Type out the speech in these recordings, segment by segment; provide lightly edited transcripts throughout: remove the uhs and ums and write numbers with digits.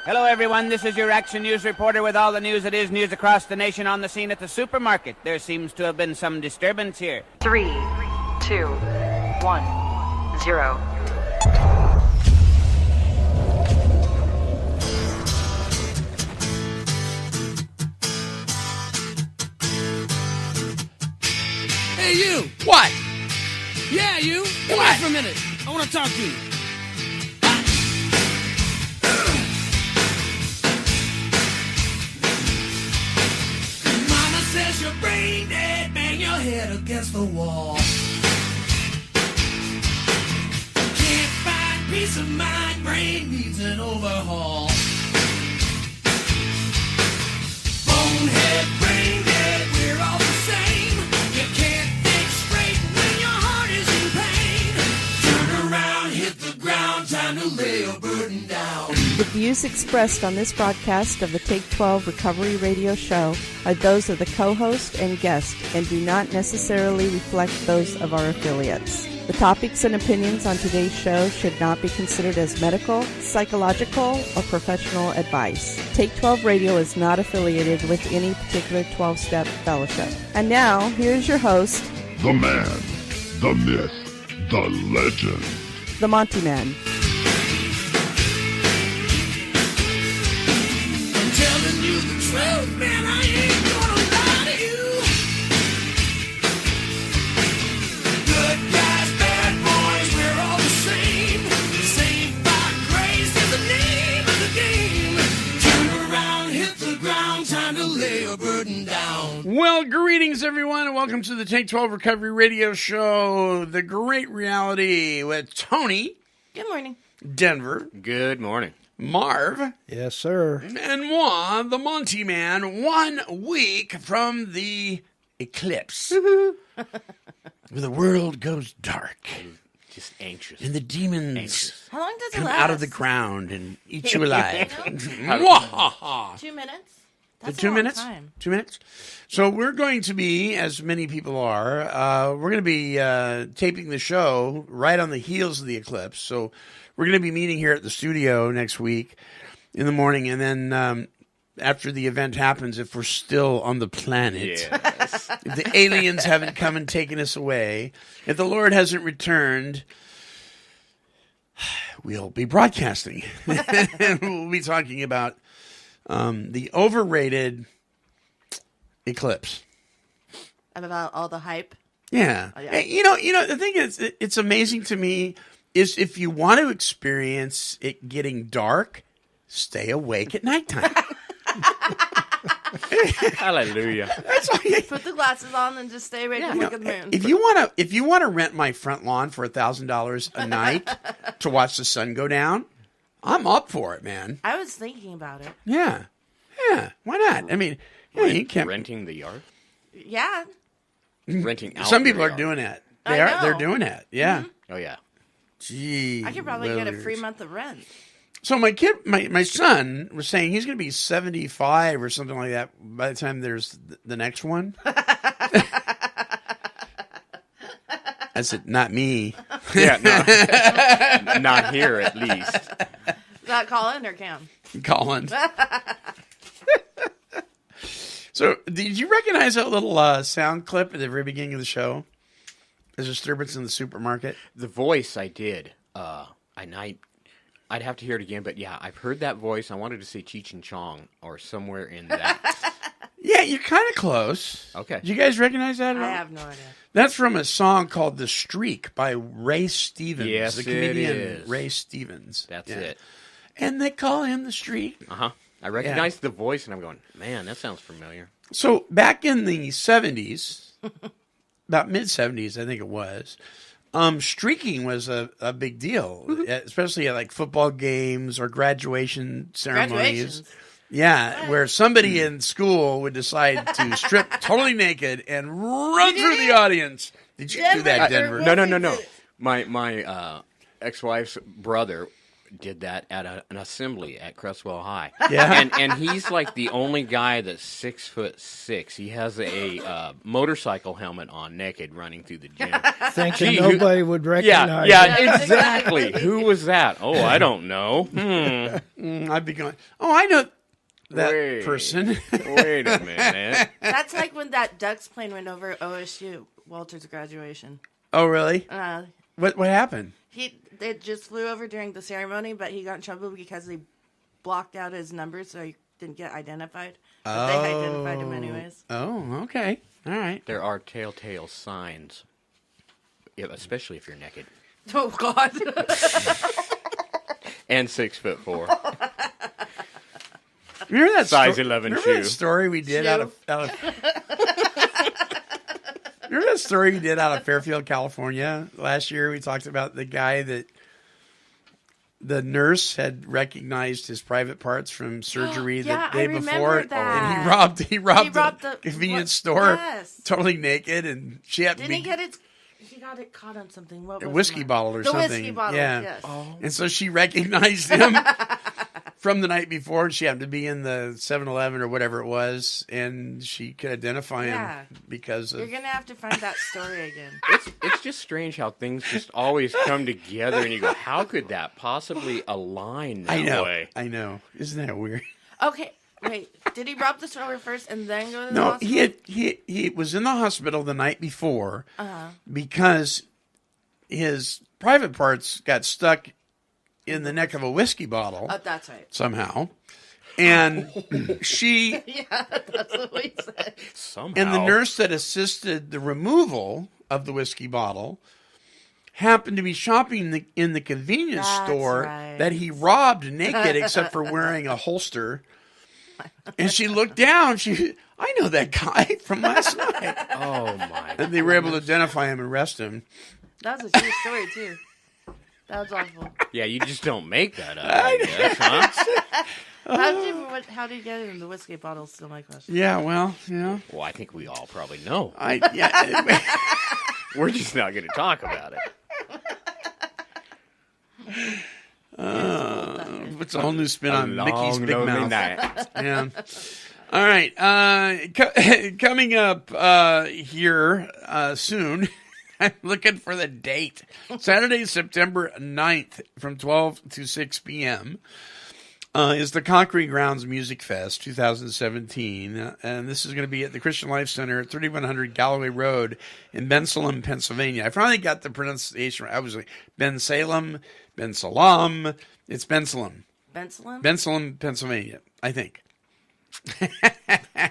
Hello, everyone. This is your Action News reporter with all the news that is news across the nation on the scene at the supermarket. There seems to have been some disturbance here. 3, 2, 1, 0. Hey, you. What? Yeah, you. Come What? here for a minute. I want to talk to you. Mama says you're brain dead. Bang your head against the wall. Can't find peace of mind. Brain needs an overhaul. Bonehead, brain dead. We're all the same. You can't think straight when your heart is in pain. Turn around, hit the ground. Time to lay a burden down. The views expressed on this broadcast of the Take 12 Recovery Radio Show are those of the co-host and guest and do not necessarily reflect those of our affiliates. The topics and opinions on today's show should not be considered as medical, psychological, or professional advice. Take 12 Radio is not affiliated with any particular 12-step fellowship. And now, here's your host, The man, the myth, the legend. the Monty Man. I'm telling you the truth, man. I ain't gonna lie to you. Good guys, bad boys, we're all the same. Saved by grace is the name of the game. Turn around, hit the ground, time to lay a burden down. Well, greetings, everyone, and welcome to the Take 12 Recovery Radio Show, The Great Reality with Tony, Good morning. Denver, Good morning. Marv, Yes, sir. and moi, the Monty Man, 1 week from the eclipse. Where the world goes dark Just anxious. and the demons Anxious. How long does it come last? out of the ground and eat you alive. Mwahaha. 2 minutes? The That's 2 a long minutes? time. 2 minutes? So we're going to be, as many people are, we're going to be taping the show right on the heels of the eclipse. So we're going to be meeting here at the studio next week in the morning. And then after the event happens, if we're still on the planet, Yes. if the aliens haven't come and taken us away, if the Lord hasn't returned, we'll be broadcasting. And we'll be talking about the overrated eclipse. About all the hype? Yeah. Oh, yeah. Hey, you know, the thing is, it's amazing to me is if you want to experience it getting dark, stay awake at nighttime. Hallelujah. That's all you, Put the glasses on and just stay awake and you look know, at the moon. if you want to rent my front lawn for $1,000 a night to watch the sun go down, I'm up for it, man. I was thinking about it. Yeah. Yeah. Why not? I mean, yeah, you can't. Renting the yard? Yeah. Renting out Some people your are yard. doing that. I They're know. doing that. Yeah. Oh, yeah. Gee. I could probably get a willikers. free month of rent. So my kid, my son was saying he's going to be 75 or something like that by the time there's the next one. I said, not me. Yeah, no. Not here, at least. Is that Colin or Cam? Colin. So did you recognize that little sound clip at the very beginning of the show? There's a disturbance in the supermarket. The voice I did, I'd have to hear it again, but yeah, I've heard that voice. I wanted to say Cheech and Chong or somewhere in that. Yeah, you're kind of close. Okay. Did you guys recognize that at I all? have no idea. That's from a song called "The Streak" by Ray Stevens. Yes, the it comedian is. Ray Stevens. That's Yeah. it. And they call him the Streak. Uh-huh. I recognized the voice, and I'm going, man, that sounds familiar. So back in the 70s, about mid-70s, I think it was, streaking was a big deal, especially at like football games or graduation ceremonies. Graduations. Yeah, where somebody in school would decide to strip totally naked and run through the audience. Did you do that, Denver? No. My ex-wife's brother did that at an assembly at Crestwell High. Yeah. And he's like the only guy that's 6'6". He has a motorcycle helmet on, naked, running through the gym. Thinking Gee, who- nobody would recognize Yeah, it. exactly. Who was that? Oh, I don't know. I I'd be going, oh, I know that Wait. person. Wait a minute. That's like when that Ducks plane went over OSU, Walter's graduation. Oh, really? Uh, What happened? It just flew over during the ceremony, but he got in trouble because they blocked out his number so he didn't get identified. But they identified him anyways. Oh, okay. All right. There are telltale signs, especially if you're naked. Oh, God. And 6'4". Remember that Size 11 remember shoe. that story we did out of Remember that story we did out of Fairfield, California last year? We talked about the guy that the nurse had recognized his private parts from surgery Yeah, the day I before, remember that. and he robbed the convenience store, Yes. totally naked, and she had to Didn't be he get it? He got it caught on something. What a was whiskey it? bottle or the something. whiskey bottle, yeah. yes. And so she recognized him from the night before, and she happened to be in the 7-Eleven or whatever it was, and she could identify Yeah. him because You're of... going to have to find that story again. It's just strange how things just always come together, and you go, how could that possibly align that way? I know. Isn't that weird? Okay, wait. Did he rob the store first and then go to the No, hospital? he was in the hospital the night before because his private parts got stuck in the neck of a whiskey bottle Oh, that's right. somehow. And she Yeah, that's what we said. Somehow. and the nurse that assisted the removal of the whiskey bottle happened to be shopping in the convenience That's store right. that he robbed naked except for wearing a holster. And she looked down. I know that guy from last night. Oh, my. And they were able to identify him and arrest him. That was a true story, too. That was awful. Yeah, you just don't make that up, I guess, huh? How did you get it in the whiskey bottle? Still my question. Yeah, well, you know, Well, I think we all probably know. yeah. We're just not going to talk about it. It's a whole new spin on Long, Mickey's Big lonely Mouth. night. Yeah. All right. Coming up here soon, I'm looking for the date. Saturday, September 9th from 12 to 6 p.m. Is the Conquering Grounds Music Fest 2017. And this is going to be at the Christian Life Center at 3100 Galloway Road in Bensalem, Pennsylvania. I finally got the pronunciation right. I was like, Bensalem. It's Bensalem. Bensalem? Bensalem, Pennsylvania, I think. Bensalem,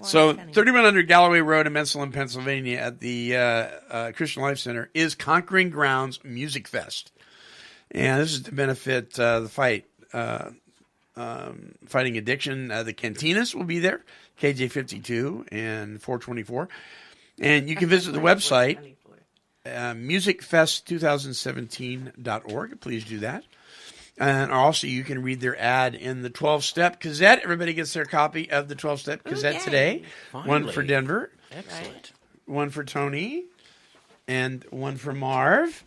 So Penny. 3100 Galloway Road in Bensalem, Pennsylvania at the Christian Life Center is Conquering Grounds Music Fest. And this is to benefit the fight, fighting addiction. The Cantinas will be there, KJ52 and 424. And you can visit the website, musicfest2017.org. Please do that. And also, you can read their ad in the 12-Step Gazette. Everybody gets their copy of the 12-Step Gazette yay. today. One for Finally. Denver, Excellent. one for Tony, and one for Marv.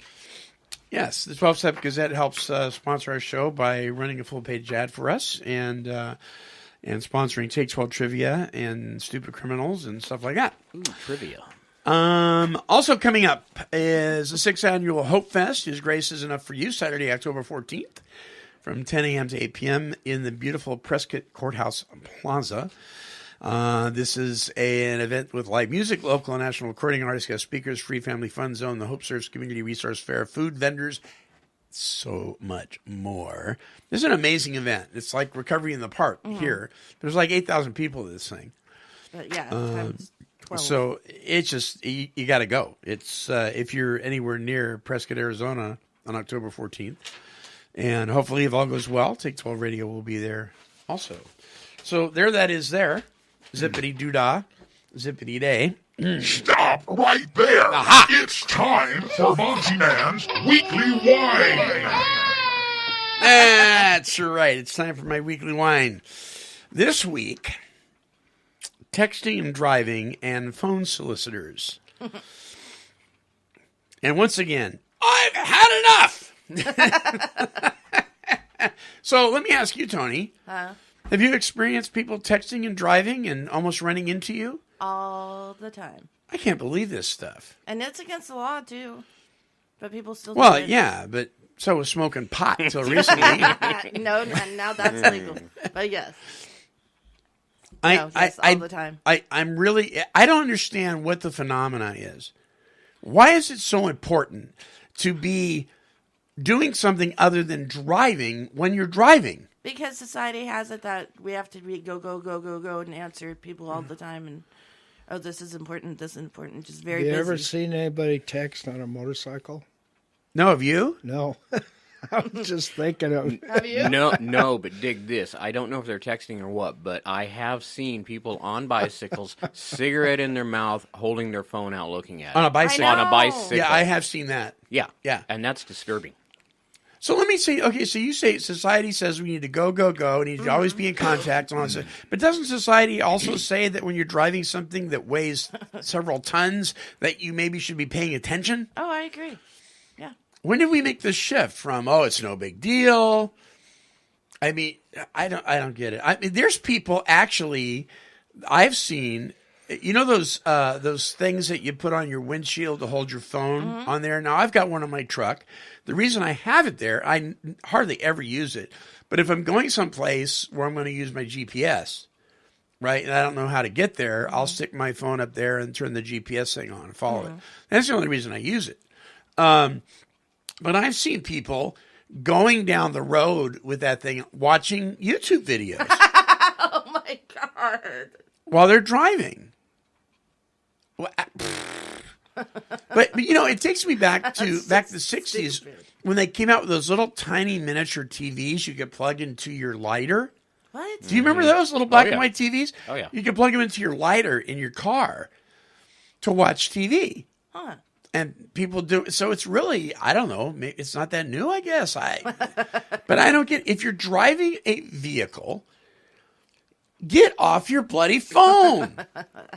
Yes, the 12-Step Gazette helps sponsor our show by running a full-page ad for us and sponsoring Take 12 Trivia and Stupid Criminals and stuff like that. Ooh, trivia. Also coming up is the 6th Annual Hope Fest. His Grace is Enough for You, Saturday, October 14th from 10 a.m. to 8 p.m. in the beautiful Prescott Courthouse Plaza. This is an event with live music, local and national recording artists, guest speakers, free family fun zone, the Hope Serves Community Resource Fair, food vendors, so much more. This is an amazing event. It's like Recovery in the Park here. There's like 8,000 people at this thing. But yeah, times 12. So it's just, you got to go. It's if you're anywhere near Prescott, Arizona on October 14th. And hopefully, if all goes well, Take 12 Radio will be there also. So there that is there. Zippity doo-dah. Zippity day. Stop right there. It's time for Monty Man's Weekly Wine. That's right. It's time for my weekly wine. This week, texting and driving and phone solicitors. And once again, I've had enough. So let me ask you, Tony. Have you experienced people texting and driving and almost running into you? all the time. I can't believe this stuff. And it's against the law, too. But people still do Well, it. yeah, but So was smoking pot until recently. No, and now that's legal. But yes. All the time. I don't understand what the phenomena is. Why is it so important to be doing something other than driving when you're driving? Because society has it that we have to be go, and answer people all the time. And, oh, this is important, this is important. Just very busy. You ever seen anybody text on a motorcycle? No, have you? No. I was just thinking of Have you? No, but dig this. I don't know if they're texting or what, but I have seen people on bicycles, cigarette in their mouth, holding their phone out looking at it. On a bicycle? On a bicycle. Yeah, I have seen that. Yeah. Yeah. And that's disturbing. So let me say, okay, so you say society says we need to go, we need to always be in contact. And all that. But doesn't society also say that when you're driving something that weighs several tons, that you maybe should be paying attention? Oh, I agree. Yeah. When did we make this shift from, oh, it's no big deal? I mean, I don't get it. I mean, there's people actually, I've seen, you know those things that you put on your windshield to hold your phone on there? Now, I've got one on my truck. The reason I have it there, I hardly ever use it. But if I'm going someplace where I'm going to use my GPS, right, and I don't know how to get there, I'll stick my phone up there and turn the GPS thing on and follow it. That's the only reason I use it. But I've seen people going down the road with that thing, watching YouTube videos. Oh, my God. While they're driving. But you know, it takes me back to the 60s when they came out with those little tiny miniature TVs you could plug into your lighter. What? Do you remember those little black and yeah. white TVs? Oh, yeah. You could plug them into your lighter in your car to watch TV. Huh. And people do. So it's really, I don't know, it's not that new, I guess. But I don't get, if you're driving a vehicle, get off your bloody phone.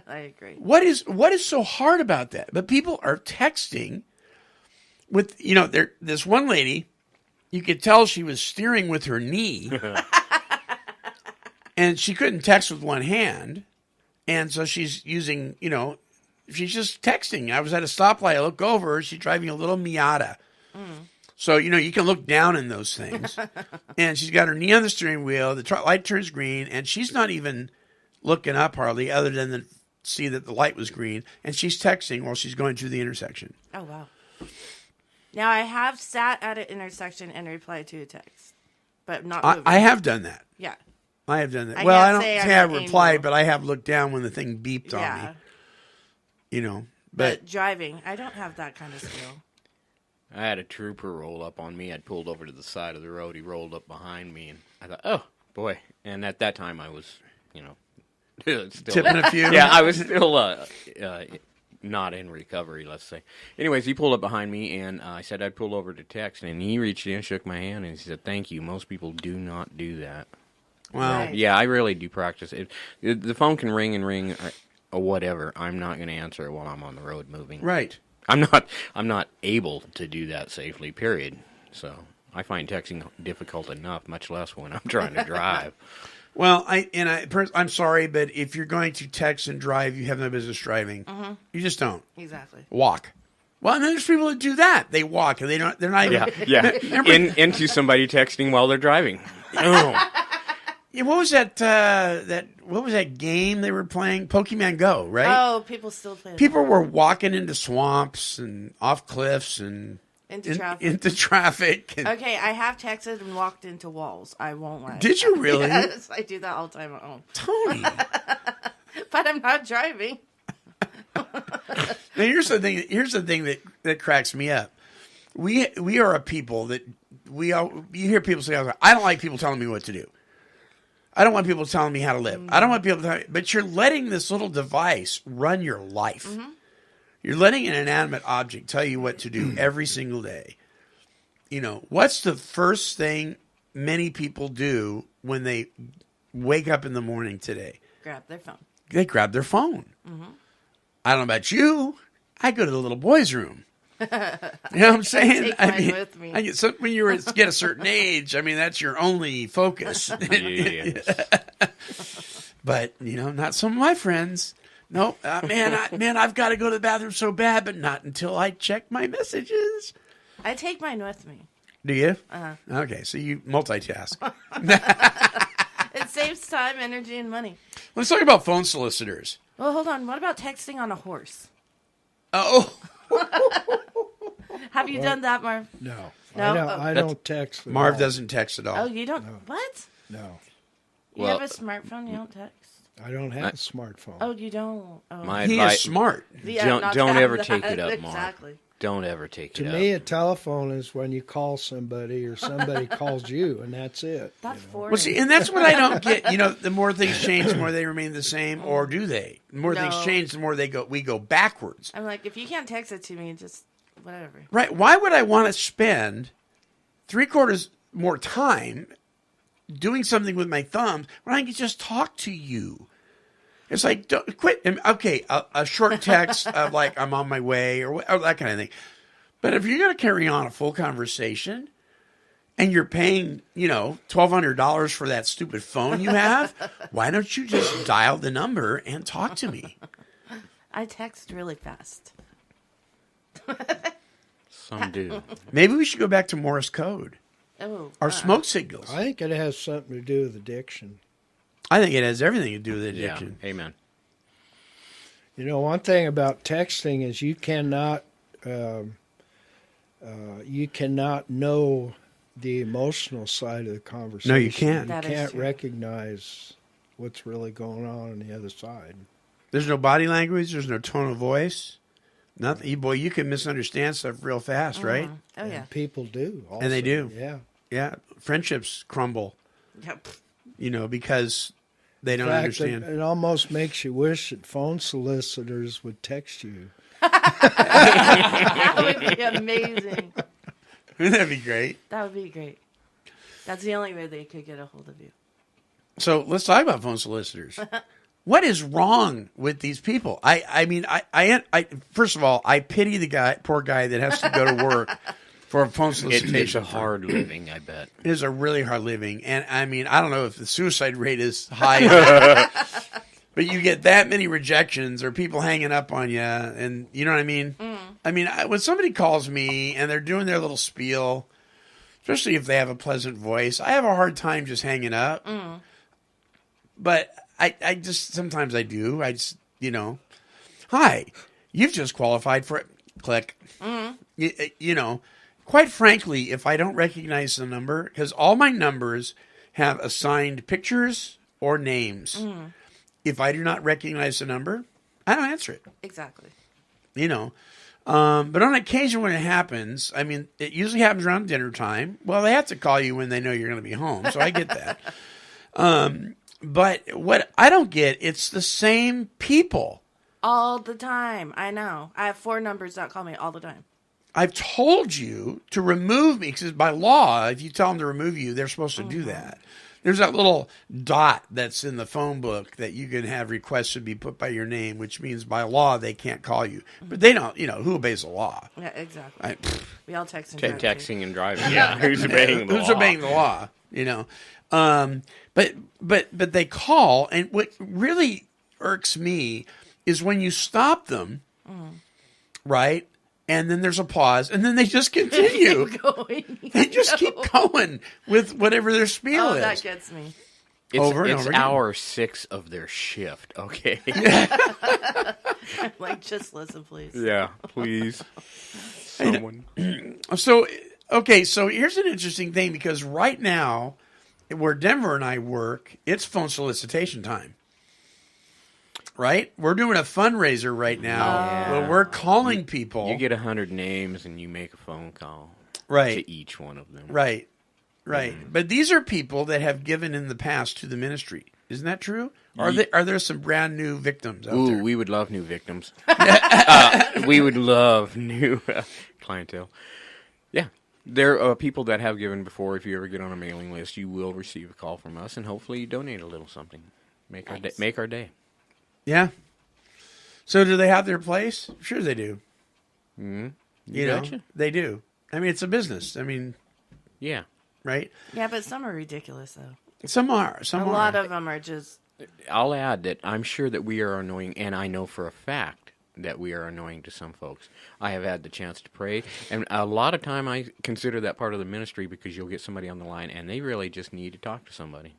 I agree. What is so hard about that? But people are texting with, you know, this one lady, you could tell she was steering with her knee. And she couldn't text with one hand. And so she's using, you know, she's just texting. I was at a stoplight. I look over. She's driving a little Miata. So, you know, you can look down in those things. And she's got her knee on the steering wheel. The light turns green. And she's not even looking up hardly other than to see that the light was green. And she's texting while she's going through the intersection. Oh, wow. Now, I have sat at an intersection and replied to a text, but not moving. I have done that. Yeah. I have done that. I Well, I can't don't say say I'm I an replied, angel. but I have looked down when the thing beeped on Yeah. me. You know, But driving, I don't have that kind of skill. I had a trooper roll up on me. I'd pulled over to the side of the road. He rolled up behind me, and I thought, oh, boy. And at that time, I was, you know, still, tipping a few. yeah, I was still not in recovery, let's say. Anyways, he pulled up behind me, and I said I'd pull over to text, and he reached in, shook my hand, and he said, thank you. Most people do not do that. Wow. Right. Yeah, I really do practice it. The phone can ring and ring or whatever. I'm not going to answer it while I'm on the road moving. Right. I'm not able to do that safely, period. So I find texting difficult enough, much less when I'm trying to drive. Well, I'm sorry, but if you're going to text and drive, you have no business driving. You just don't. Exactly. Walk. Well, and there's people that do that. They walk and they're not even. Yeah. Remember, Into somebody texting while they're driving. Oh. yeah, what was that? What was that game they were playing? Pokemon Go, right? Oh, people still play that. People were walking into swamps and off cliffs and Into traffic. and- Okay, I have texted and walked into walls. I won't lie. Did you really? Yes, I do that all the time at home. Tony. But I'm not driving. Now here's the thing that cracks me up. We are a people that you hear people say, I don't like people telling me what to do. I don't want people telling me how to live. I don't want people to but you're letting this little device run your life. You're letting an inanimate object tell you what to do every single day. You know, what's the first thing many people do when they wake up in the morning today? Grab their phone. They grab their phone. I don't know about you. I go to the little boy's room. You know what I'm saying? Take mine with me. When you get a certain age, I mean, that's your only focus. Yes. But, you know, not some of my friends. No, man, I've got to go to the bathroom so bad, but not until I check my messages. I take mine with me. Do you? Okay, so you multitask. It saves time, energy, and money. Let's talk about phone solicitors. Well, hold on. What about texting on a horse? Oh, Have you done that, Marv? No. No? I don't text. at Marv all. doesn't text at all. Oh, you don't? What? No. You Well- have a smartphone, you don't text? I don't have a smartphone. Oh, you don't? Oh. My He is advice: smart. Yeah, don't not to don't have ever that. take it up, Mark. Exactly. Don't ever take To it me, up. a telephone is when you call somebody or somebody calls you, and that's it. That's foreign. Well, see, and that's what I don't get. You know, the more things change, the more they remain the same, or do they? The more things No. change, the more we go backwards. I'm like, if you can't text it to me, just whatever. Right? Why would I want to spend 3/4 more time doing something with my thumbs when I can just talk to you? It's like, don't quit. Okay, a short text of like, I'm on my way or that kind of thing. But if you're going to carry on a full conversation and you're paying, $1,200 for that stupid phone you have, why don't you just dial the number and talk to me? I text really fast. Some do. Maybe we should go back to Morse code Oh. or smoke signals. I think it has something to do with addiction. I think it has everything to do with addiction. Yeah. Amen. You know, one thing about texting is you cannot know the emotional side of the conversation. No, you can't. You That is can't true. recognize what's really going on the other side. There's no body language. There's no tone of voice. Nothing. Boy, you can misunderstand stuff real fast, right? Oh, yeah. People do. Also. And they do. Yeah. Yeah. Friendships crumble, Yep. because they don't In fact, understand. it almost makes you wish that phone solicitors would text you. That would be amazing. Wouldn't that be great? That would be great. That's the only way they could get a hold of you. So let's talk about phone solicitors. What is wrong with these people? I mean, first of all, I pity the poor guy that has to go to work for a phone solicitation. It's a hard living, I bet. It is a really hard living. And I mean, I don't know if the suicide rate is high, but you get that many rejections or people hanging up on you. And you know what I mean? I mean, when somebody calls me and they're doing their little spiel, especially if they have a pleasant voice, I have a hard time just hanging up. But I just, sometimes I do. I just, hi, you've just qualified for it. Click. Quite frankly, if I don't recognize the number, because all my numbers have assigned pictures or names. If I do not recognize the number, I don't answer it. Exactly. But on occasion when it happens, I mean, it usually happens around dinner time. Well, they have to call you when they know you're going to be home, so I get that. But what I don't get, it's the same people. All the time. I know. I have 4 numbers that call me all the time. I've told you to remove me because by law, if you tell them to remove you, they're supposed to do that. There's that little dot that's in the phone book that you can have requests to be put by your name, which means by law they can't call you. But they don't, who obeys the law? Yeah, exactly. We all text and drive, too. Texting and driving. Yeah. Who's obeying the law? Who's obeying the law? But they call, and what really irks me is when you stop them, right? And then there's a pause, and then they just continue. They just keep going with whatever their spiel is. That gets me. It's over and over again. hour 6 of their shift, okay? Like, just listen, please. Yeah, please. Someone. So here's an interesting thing, because right now, where Denver and I work, it's phone solicitation time. Right? We're doing a fundraiser right now where we're calling people. You get 100 names and you make a phone call right to each one of them. Right. But these are people that have given in the past to the ministry. Isn't that true? Are there some brand new victims out there? We would love new victims. We would love new clientele. Yeah. There are people that have given before. If you ever get on a mailing list, you will receive a call from us, and hopefully you donate a little something. Make our day. Yeah. So do they have their place? Sure they do. Mm-hmm. You know, they do. I mean, it's a business. I mean, yeah. Right? Yeah, but some are ridiculous, though. Some are. A lot of them are just... I'll add that I'm sure that we are annoying, and I know for a fact that we are annoying to some folks. I have had the chance to pray, and a lot of time I consider that part of the ministry because you'll get somebody on the line and they really just need to talk to somebody.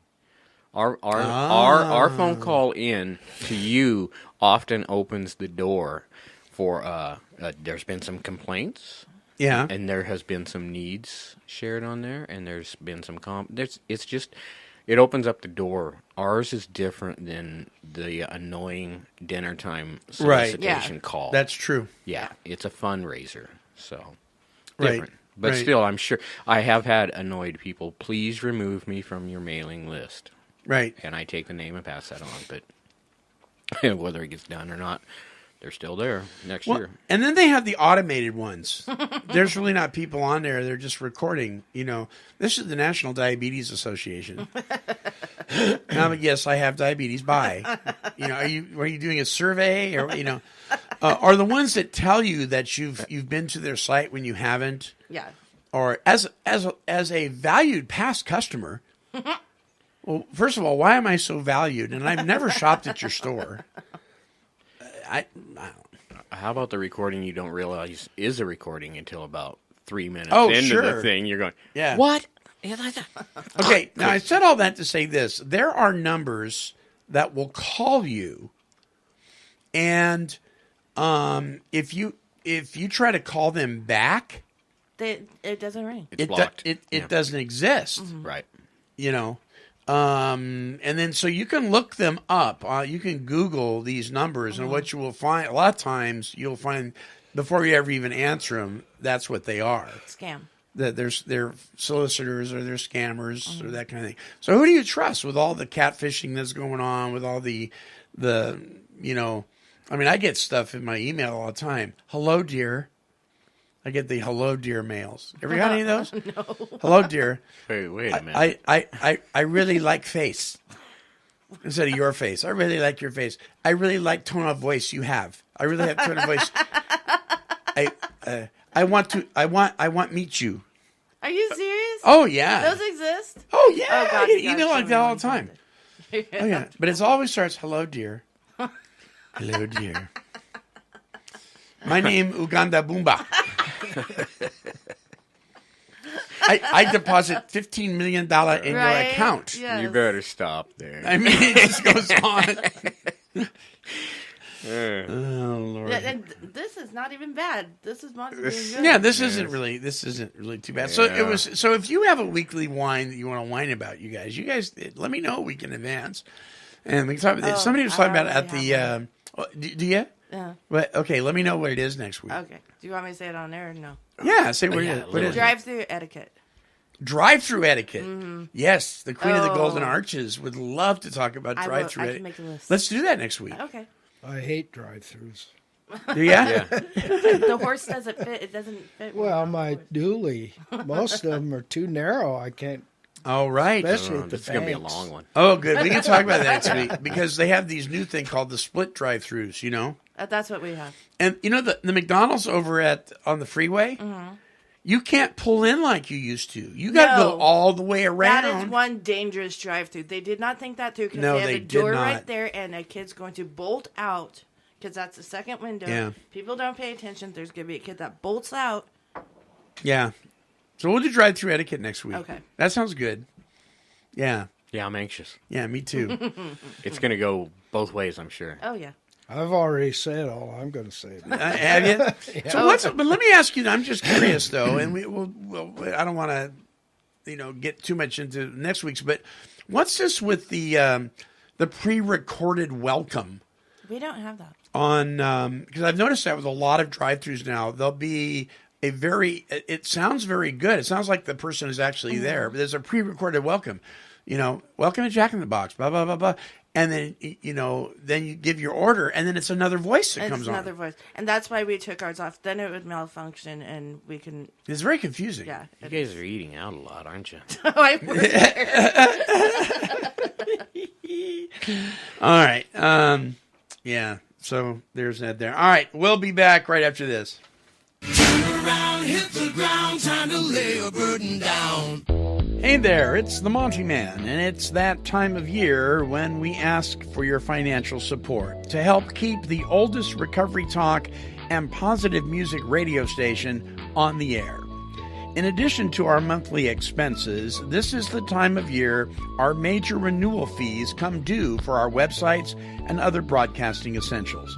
Our phone call in to you often opens the door for there's been some complaints. Yeah. And there has been some needs shared on there, and there's been some it opens up the door. Ours is different than the annoying dinner time solicitation call. That's true. Yeah, it's a fundraiser, so Right. different. But still, I'm sure I have had annoyed people. Please remove me from your mailing list. Right. And I take the name and pass that on. But whether it gets done or not, they're still there next year. And then they have the automated ones. There's really not people on there. They're just recording. This is the National Diabetes Association. Yes, I have diabetes. Bye. Are you doing a survey or are the ones that tell you that you've been to their site when you haven't? Yeah. Or as a valued past customer. Well, first of all, why am I so valued? And I've never shopped at your store. I don't know. How about the recording you don't realize is a recording until about 3 minutes into the thing? You're going, what? Okay, now I said all that to say this. There are numbers that will call you, and if you try to call them back, it doesn't ring. It's blocked. It doesn't exist. Mm-hmm. Right. And then so you can look them up. You can Google these numbers, and what you will find, a lot of times you'll find before you ever even answer them, that's what they are. Scam. That they're solicitors or they're scammers or that kind of thing. So who do you trust with all the catfishing that's going on, with all the I get stuff in my email all the time. Hello, dear. I get the hello, dear mails. Ever got any of those? No. Hello, dear. Wait a minute. I really like face. Instead of your face. I really like your face. I really like tone of voice you have. I really have tone of voice. I want meet you. Are you serious? Oh, yeah. Those exist? Oh, yeah. Oh, God, I get you gotta email show like me that all one the time. time. Oh, yeah. But it always starts, hello, dear. Hello, dear. My name, Uganda Boomba. I deposit $15 million in your account. Yes. You better stop there. I mean, it just goes on. Oh, Lord. And this is not even bad. This is not even good. Yeah, this isn't really too bad. So Yeah. So if you have a weekly whine that you want to whine about, you guys let me know a week in advance, and we can talk about it. Somebody was talking about it at the. Do you? Yeah. But okay, let me know what it is next week. Okay. Do you want me to say it on there or no? Yeah, say what it is. What is it? Drive-through etiquette. Drive-through etiquette. Mm-hmm. Yes, the Queen of the Golden Oh. Arches would love to talk about drive-through I etiquette. can make a list. Let's do that next week. Okay. I hate drive-throughs. Do ya? Yeah. The horse doesn't fit. It doesn't fit. Well, my dually, most of them are too narrow. I can't, All right. especially at the This is going to be a banks. long one. Oh, good. We can talk about that next week because they have these new thing called the split drive-throughs. That's what we have. And the McDonald's over on the freeway, you can't pull in like you used to. You got to No. go all the way around. That is one dangerous drive-through. They did not think that through because No, they have they a did door not. right there, and a kid's going to bolt out because that's the second window. Yeah. People don't pay attention. There's going to be a kid that bolts out. Yeah. So we'll do drive-through etiquette next week. Okay. That sounds good. Yeah. Yeah, I'm anxious. Yeah, me too. It's going to go both ways, I'm sure. Oh yeah. I've already said all I'm going to say. Have you? So but let me ask you, I'm just curious though, and I don't want to, get too much into next week's, but what's this with the pre-recorded welcome We don't have that. on, because I've noticed that with a lot of drive-thrus now, there'll be it sounds very good. It sounds like the person is actually there, but there's a pre-recorded welcome, welcome to Jack in the Box, blah, blah, blah, blah. And then, then you give your order, and then it's another voice that comes It's another on. voice, and that's why we took ours off. Then it would malfunction, and we can. It's very confusing. Yeah. You guys are eating out a lot, aren't you? I work there. All right. Yeah. So there's that there. All right. We'll be back right after this. Turn around, hit the ground, time to lay a burden down. Hey there, it's the Monty Man, and it's that time of year when we ask for your financial support to help keep the oldest recovery talk and positive music radio station on the air. In addition to our monthly expenses, this is the time of year our major renewal fees come due for our websites and other broadcasting essentials.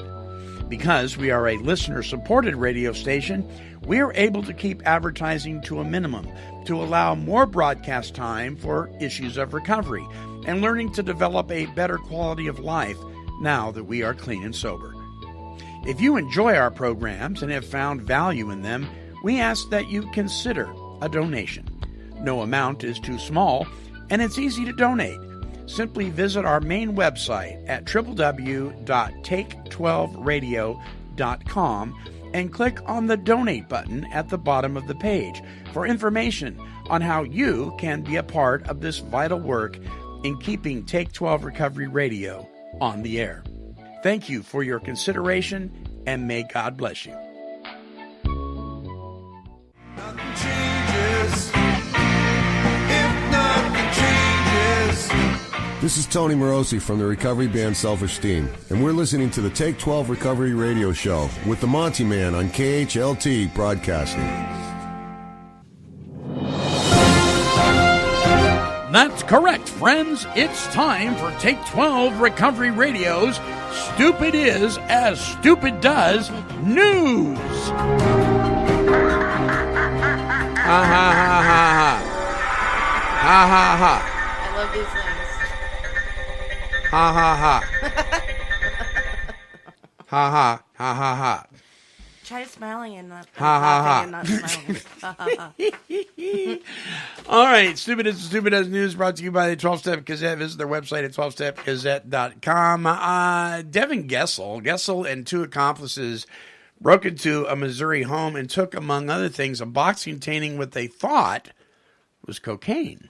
Because we are a listener-supported radio station, we are able to keep advertising to a minimum to allow more broadcast time for issues of recovery and learning to develop a better quality of life now that we are clean and sober. If you enjoy our programs and have found value in them, we ask that you consider a donation. No amount is too small, and it's easy to donate. Simply visit our main website at www.take12radio.com and click on the donate button at the bottom of the page for information on how you can be a part of this vital work in keeping Take 12 Recovery Radio on the air. Thank you for your consideration, and may God bless you. Nothing changes if nothing changes. This is Tony Morosi from the recovery band Self-Esteem, and we're listening to the Take 12 Recovery Radio Show with the Monty Man on KHLT Broadcasting. That's correct, friends. It's time for Take 12 Recovery Radio's Stupid Is as Stupid Does News. Ha ha ha ha ha. Ha ha ha. I love these things. Ha ha ha. Ha ha ha ha ha. Try smiling and not Ha, ha, laughing and not smiling. Ha ha ha. All right, Stupid as Stupid as News brought to you by the 12-Step Gazette. Visit their website at 12stepgazette.com. Devin Gessel and two accomplices broke into a Missouri home and took, among other things, a box containing what they thought was cocaine.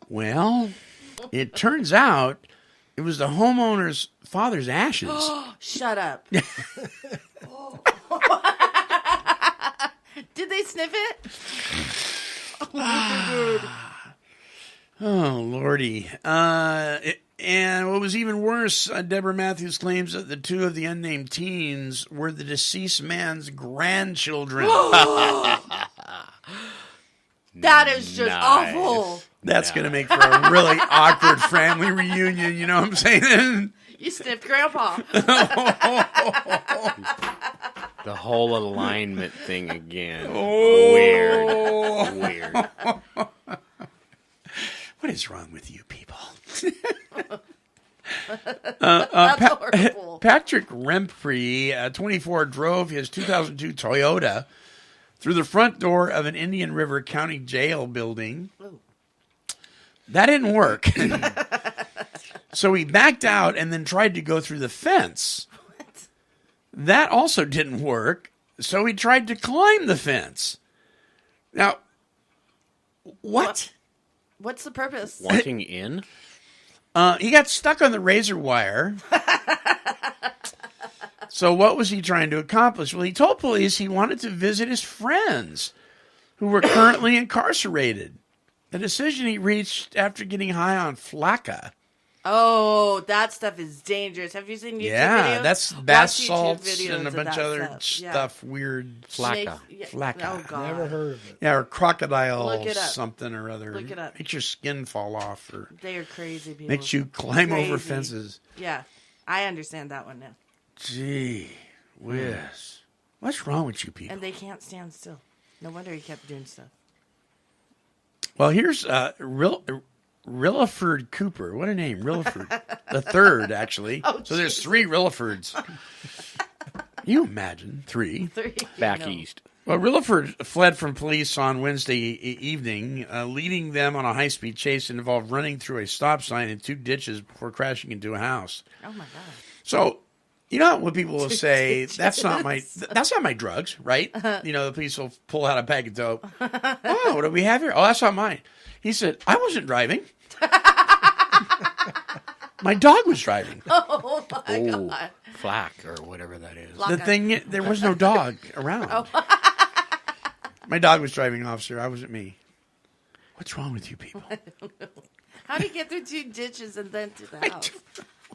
Well, it turns out it was the homeowner's father's ashes. Shut up. Did they sniff it? Oh, Lordy. And what was even worse, Deborah Matthews claims that the two of the unnamed teens were the deceased man's grandchildren. That is just awful. That's going to make for a really awkward family reunion, you know what I'm saying? You sniffed Grandpa. The whole alignment thing again. Oh. Weird. What is wrong with you people? That's horrible. Patrick Remfrey, 24, drove his 2002 Toyota through the front door of an Indian River County jail building. Ooh. That didn't work. So he backed out and then tried to go through the fence. What? That also didn't work. So he tried to climb the fence. Now, what? What's the purpose? Wanting in? He got stuck on the razor wire. So what was he trying to accomplish? Well, he told police he wanted to visit his friends who were currently incarcerated. A decision he reached after getting high on flakka. Oh, that stuff is dangerous. Have you seen YouTube videos? Yeah, that's bath Watch YouTube salts videos and a of bunch that of other stuff, Yeah. weird Flakka. Flakka. Oh, God. Never heard of it. Yeah, or crocodile Look it up. something or other. Look it up. Makes your skin fall off or They are crazy people. makes you climb over Crazy. fences. Yeah, I understand that one now. Gee whiz. What's wrong with you people? And they can't stand still. No wonder he kept doing stuff. Well, here's Rilliford Cooper. What a name, Rilliford. The third, actually. Oh, so there's three Rillafords. You imagine, three. Back east. Well, Rilliford fled from police on Wednesday evening, leading them on a high-speed chase that involved running through a stop sign and two ditches before crashing into a house. Oh, my God. So, you know what people will say, that's not my drugs, right? You know, the police will pull out a bag of dope. Oh, what do we have here? Oh, that's not mine. He said, I wasn't driving. My dog was driving. Oh, my God. Flack or whatever that is. The thing, there was no dog around. My dog was driving, officer. I wasn't me. What's wrong with you people? How do you get through 2 ditches and then to the house?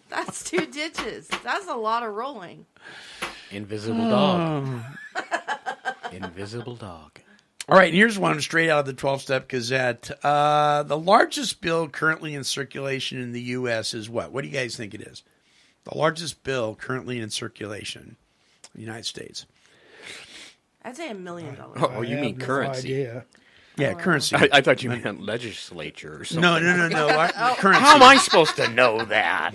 That's 2 ditches. That's a lot of rolling. Invisible dog. Invisible dog. All right, and here's one straight out of the 12-Step Gazette. The largest bill currently in circulation in the U.S. is what? What do you guys think it is? The largest bill currently in circulation in the United States. I'd say $1 million. Oh, you mean currency? Idea. Yeah, currency. I thought you meant legislature or something. No. Currency. How am I supposed to know that?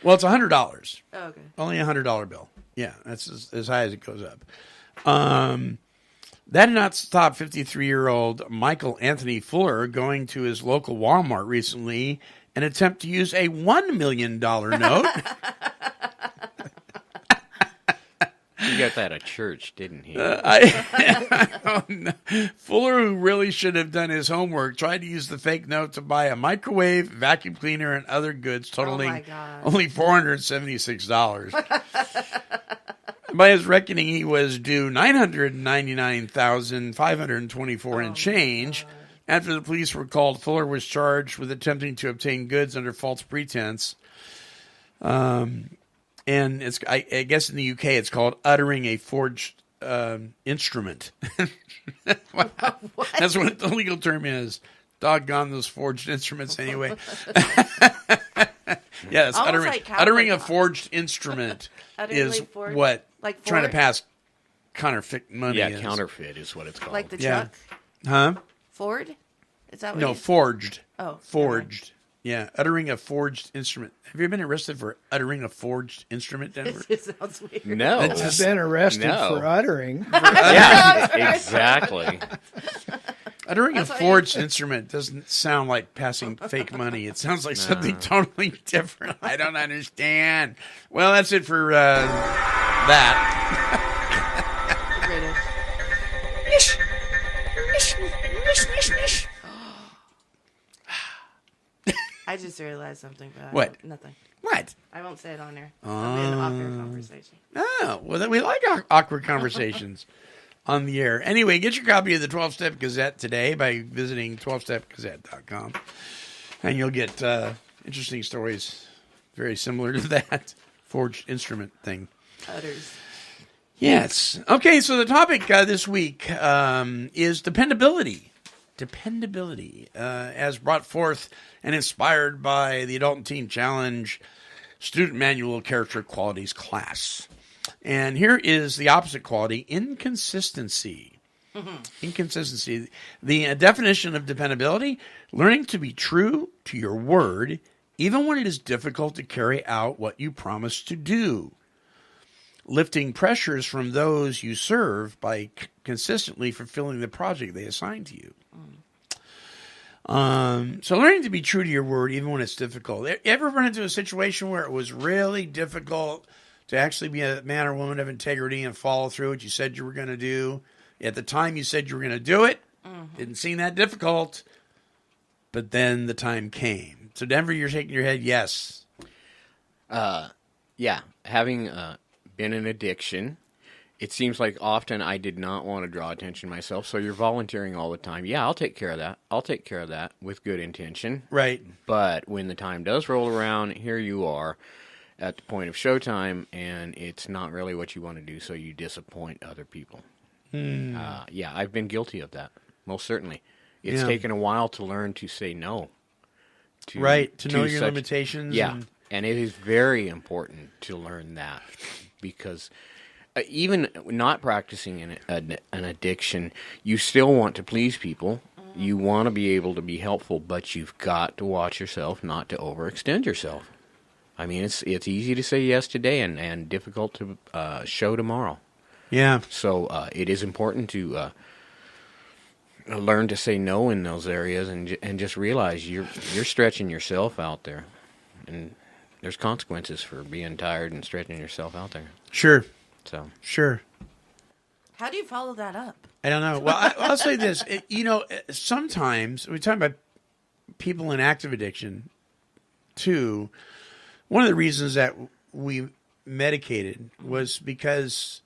Well, it's $100. Oh, okay. Only a $100 bill. Yeah, that's as high as it goes up. That did not stop 53-year-old Michael Anthony Fuller going to his local Walmart recently and attempt to use a $1 million note. He got that at church, didn't he? Fuller, who really should have done his homework, tried to use the fake note to buy a microwave, vacuum cleaner, and other goods totaling only $476. By his reckoning, he was due $999,524 and change. After the police were called, Fuller was charged with attempting to obtain goods under false pretense. And it's, I guess in the UK, it's called uttering a forged instrument. That's what the legal term is. Doggone those forged instruments anyway. Yes, uttering a forged instrument is what trying to pass counterfeit money is. Yeah, counterfeit is what it's called. Like the truck? Huh? Ford? Is that what No, forged. Oh. Forged. Yeah, uttering a forged instrument. Have you ever been arrested for uttering a forged instrument, Denver? It sounds weird. No. I've been arrested for uttering. Yeah, exactly. Uttering a forged instrument doesn't sound like passing fake money. It sounds like something totally different. I don't understand. Well, that's it for that. British. I just realized something. But What? Nothing. What? I won't say it on there. It'll be an awkward conversation. Oh, well, then we like awkward conversations on the air. Anyway, get your copy of the 12-Step Gazette today by visiting 12stepgazette.com. And you'll get interesting stories very similar to that forged instrument thing. Utters. Yes. Okay, so the topic this week is dependability. Dependability, as brought forth and inspired by the Adult and Teen Challenge Student Manual Character Qualities class. And here is the opposite quality, inconsistency. Inconsistency. The definition of dependability, learning to be true to your word, even when it is difficult to carry out what you promise to do. Lifting pressures from those you serve by consistently fulfilling the project they assign to you. So learning to be true to your word, even when it's difficult. Ever run into a situation where it was really difficult to actually be a man or woman of integrity and follow through what you said you were going to do? At the time you said you were going to do it, didn't seem that difficult, but then the time came. So Denver, you're shaking your head, yes. Yeah, having been an addiction, it seems like often I did not want to draw attention to myself, so you're volunteering all the time. Yeah, I'll take care of that. I'll take care of that with good intention. Right. But when the time does roll around, here you are at the point of showtime, and it's not really what you want to do, so you disappoint other people. Yeah, I've been guilty of that, most certainly. It's taken a while to learn to say no. To know your limitations. Yeah, and it is very important to learn that, because even not practicing an addiction, you still want to please people. You want to be able to be helpful, but you've got to watch yourself not to overextend yourself. I mean, it's easy to say yes today and difficult to show tomorrow. Yeah. So it is important to learn to say no in those areas and just realize you're stretching yourself out there, and there's consequences for being tired and stretching yourself out there. Sure. So sure. How do you follow that up? I don't know. Well, I'll say this. Sometimes we talk about people in active addiction, too. One of the reasons that we medicated was because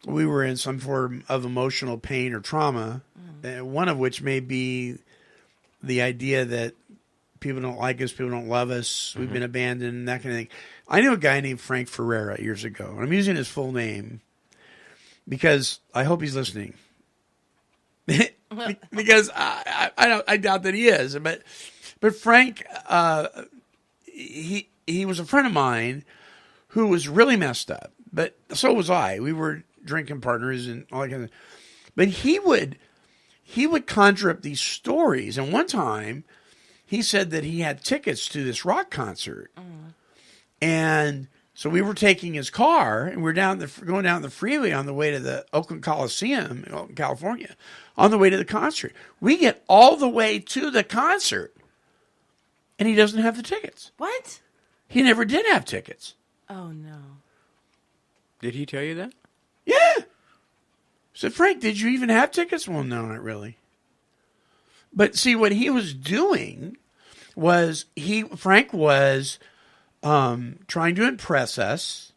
we were in some form of emotional pain or trauma, one of which may be the idea that people don't like us, people don't love us, we've been abandoned, that kind of thing. I knew a guy named Frank Ferreira years ago, and I'm using his full name because I hope he's listening. Because I doubt that he is, but Frank, he was a friend of mine who was really messed up, but so was I. We were drinking partners and all that kind of. But he would conjure up these stories, and one time he said that he had tickets to this rock concert, and so we were taking his car, and we're going down the freeway on the way to the Oakland Coliseum in Oakland, California, on the way to the concert. We get all the way to the concert, and he doesn't have the tickets. What? He never did have tickets. Oh, no. Did he tell you that? Yeah. I said, Frank, did you even have tickets? Well, no, not really. But see, what he was doing was Frank was trying to impress us,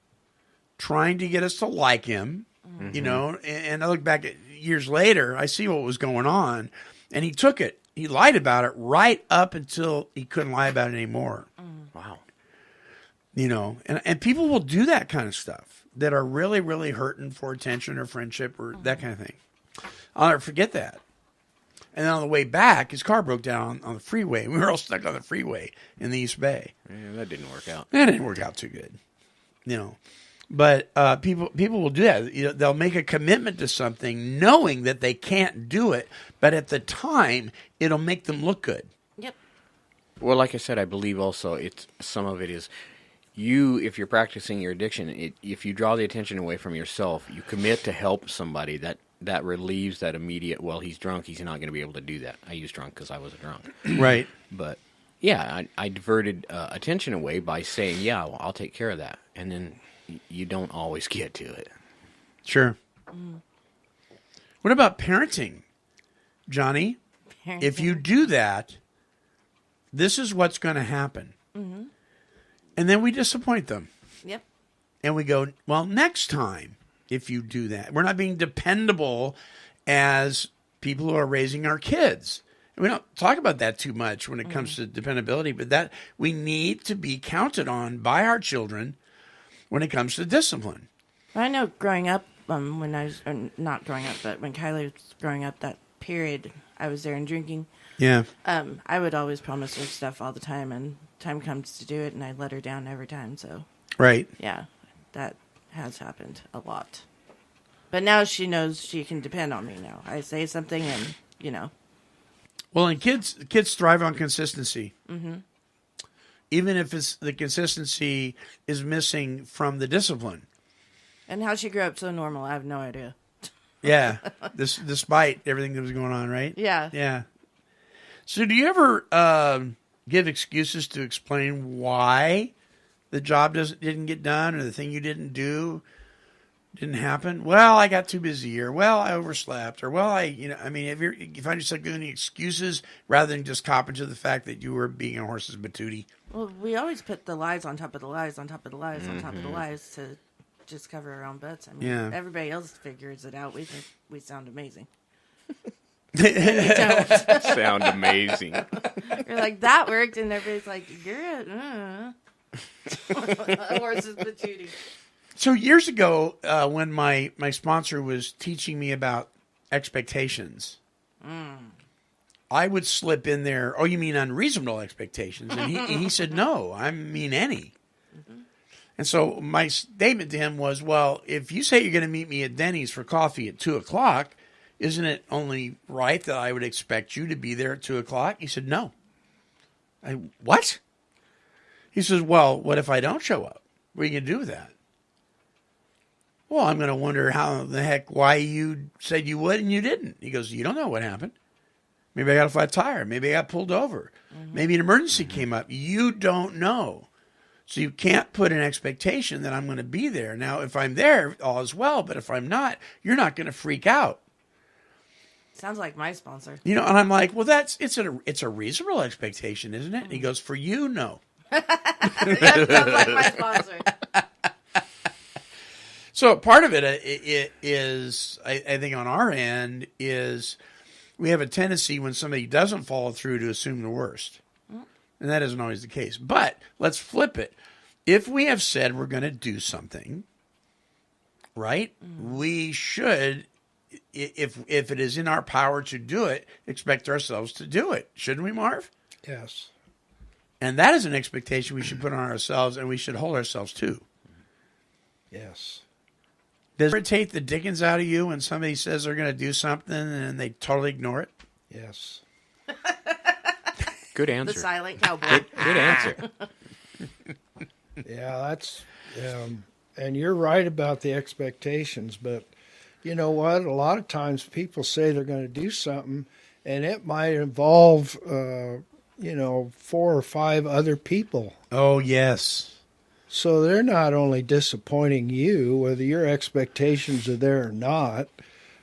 trying to get us to like him, you know, and I look back at years later, I see what was going on, and he took it. He lied about it right up until he couldn't lie about it anymore. Wow. You know, and people will do that kind of stuff that are really, really hurting for attention or friendship or that kind of thing. I'll never forget that. And then on the way back, his car broke down on the freeway. We were all stuck on the freeway in the East Bay. Yeah, that didn't work out. That didn't work out too good, you know. But people will do that. You know, they'll make a commitment to something knowing that they can't do it, but at the time, it'll make them look good. Yep. Well, like I said, I believe also some of it is if you're practicing your addiction, if you draw the attention away from yourself, you commit to help somebody, that relieves that immediate, well, he's drunk, he's not going to be able to do that. I use drunk because I was a drunk. Right. But, yeah, I diverted attention away by saying, yeah, well, I'll take care of that. And then you don't always get to it. Sure. What about parenting, Johnny? If you do that, this is what's going to happen. Mm-hmm. And then we disappoint them. Yep. And we go, well, next time, if you do that. We're not being dependable as people who are raising our kids. And we don't talk about that too much when it comes to dependability, but that we need to be counted on by our children when it comes to discipline. I know growing up, when I was, not growing up, but when Kylie was growing up, that period I was there and drinking. Yeah. I would always promise her stuff all the time, and time comes to do it, and I let her down every time. So, right. Yeah, that has happened a lot. But now she knows she can depend on me now. I say something and, you know. Well, and kids thrive on consistency. Mm-hmm. Even if the consistency is missing from the discipline. And how she grew up so normal, I have no idea. Yeah, despite everything that was going on, right? Yeah. Yeah. So do you ever give excuses to explain why the job didn't get done or the thing you didn't do didn't happen? Well, I got too busy, or well, I overslept, or well, you find yourself giving excuses rather than just copping to the fact that you were being a horse's patootie. Well, we always put the lies on top of the lies on top of the lies on top of the lies to just cover our own butts. I mean, everybody else figures it out. We think we sound amazing. We don't. Sound amazing. You're like, that worked, and everybody's like, you're a horse's patootie. So years ago, when my sponsor was teaching me about expectations, I would slip in there, oh, you mean unreasonable expectations? And he said, no, I mean any. Mm-hmm. And so my statement to him was, well, if you say you're going to meet me at Denny's for coffee at 2:00, isn't it only right that I would expect you to be there at 2:00? He said, no. What? He says, well, what if I don't show up? What are you going to do with that? Well, I'm going to wonder why you said you would and you didn't. He goes, you don't know what happened. Maybe I got a flat tire. Maybe I got pulled over. Mm-hmm. Maybe an emergency came up. You don't know. So you can't put an expectation that I'm going to be there. Now, if I'm there, all is well. But if I'm not, you're not going to freak out. Sounds like my sponsor. You know, and I'm like, well, it's a reasonable expectation, isn't it? And he goes, for you, no. That sounds like my sponsor. So part of it is, I think on our end, is we have a tendency when somebody doesn't follow through to assume the worst. And that isn't always the case. But let's flip it. If we have said we're going to do something, right, we should, if it is in our power to do it, expect ourselves to do it. Shouldn't we, Marv? Yes. And that is an expectation we should put on ourselves and we should hold ourselves to. Yes. Does it irritate the dickens out of you when somebody says they're going to do something and they totally ignore it? Yes. Good answer. The silent cowboy. Good answer. Yeah, that's, and you're right about the expectations, but you know what? A lot of times people say they're going to do something, and it might involve, 4 or 5 other people. Oh, yes. So they're not only disappointing you, whether your expectations are there or not,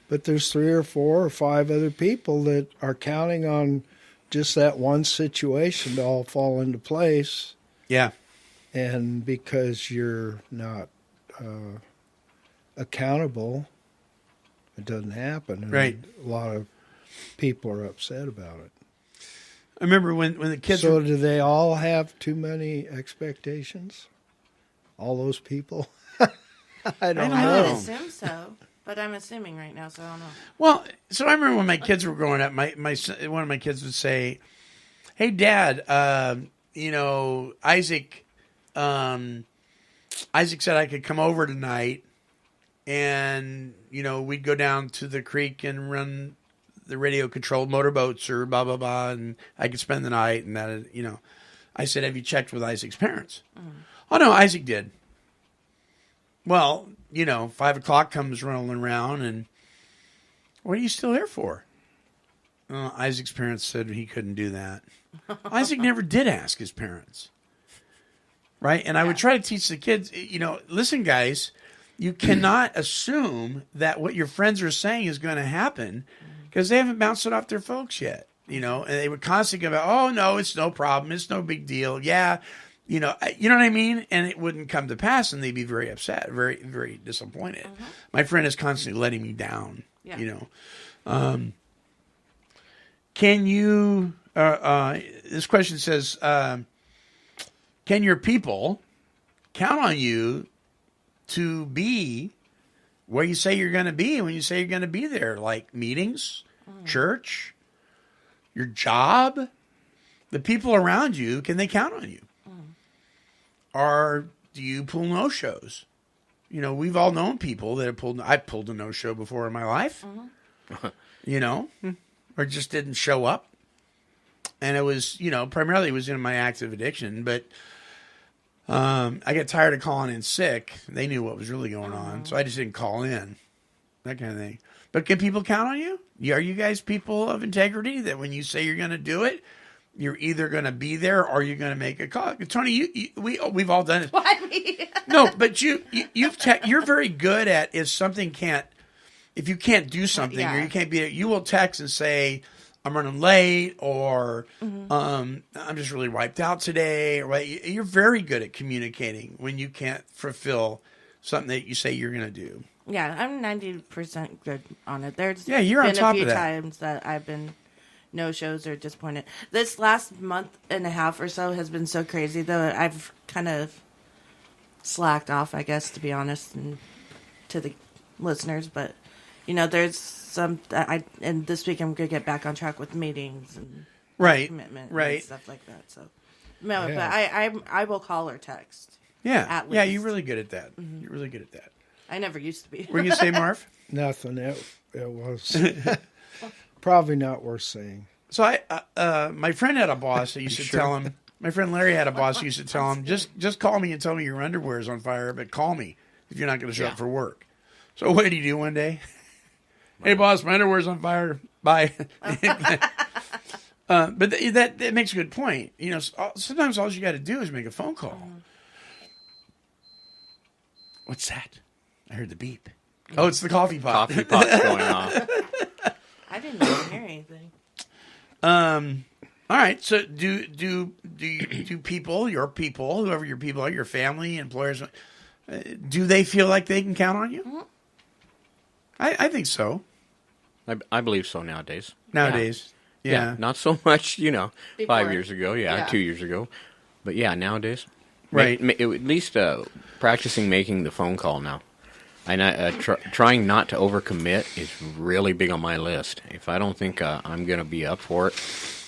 but there's 3 or 4 or 5 other people that are counting on just that one situation to all fall into place. Yeah. And because you're not accountable, it doesn't happen. And right. A lot of people are upset about it. I remember when the kids So do they all have too many expectations? All those people? I don't I know. would assume so, but I'm assuming right now, so I don't know. Well, so I remember when my kids were growing up, my son, one of my kids would say, "Hey, Dad, Isaac said I could come over tonight, and we'd go down to the creek and run the radio-controlled motorboats or blah blah blah, and I could spend the night." And that, I said, "Have you checked with Isaac's parents?" Oh no, Isaac did. Well, 5 o'clock comes rolling around, and what are you still here for? Isaac's parents said he couldn't do that. Isaac never did ask his parents. Right? And I would try to teach the kids, listen, guys, you cannot assume that what your friends are saying is going to happen because they haven't bounced it off their folks yet. And they would constantly go, "Oh, no, it's no problem. It's no big deal. Yeah. You know what I mean?" And it wouldn't come to pass, and they'd be very upset, very, very disappointed. My friend is constantly letting me down, Can you, this question says, can your people count on you to be where you say you're going to be when you say you're going to be there? Like meetings, church, your job, the people around you, can they count on you? Or do you pull no-shows? We've all known people that have I've pulled a no-show before in my life, or just didn't show up. And it was, primarily it was in my active addiction, but I got tired of calling in sick. They knew what was really going on, so I just didn't call in, that kind of thing. But can people count on you? Are you guys people of integrity that when you say you're going to do it, you're either going to be there or you're going to make a call? Tony, we've all done it. Why me? No, but you're very good at if you can't do something or you can't be there, you will text and say, "I'm running late," or "I'm just really wiped out today." Right? You're very good at communicating when you can't fulfill something that you say you're going to do. Yeah, I'm 90% good on it. There's you're been on top a few of that. times that I've been no-shows or disappointed. This last month and a half or so has been so crazy, though. I've kind of slacked off, I guess, to be honest, and to the listeners. But there's some and this week I'm gonna get back on track with meetings and commitment and stuff like that. So no, but I will call or text. Yeah, at least. Yeah, you're really good at that. You're really good at that. I never used to be. What were you gonna say, Marv? Nothing. It was probably not worth saying. So my friend had a boss that used to tell him. My friend Larry had a boss who used to tell him, just call me and tell me your underwear is on fire, but call me if you're not going to show up for work. So what did he do one day? "Hey, boss, my underwear's on fire. Bye." But that makes a good point. Sometimes all you got to do is make a phone call. What's that? I heard the beep. Oh, it's the coffee pot. Coffee pot's going off. I didn't even hear anything. All right. So do people, your people, whoever your people are, your family, employers, Do they feel like they can count on you? Mm-hmm. I think so. I believe so nowadays. Nowadays. Yeah. Not so much, Before. 5 years ago. Yeah, 2 years ago. But yeah, nowadays. Right. At least practicing making the phone call now. And trying not to overcommit is really big on my list. If I don't think I'm going to be up for it,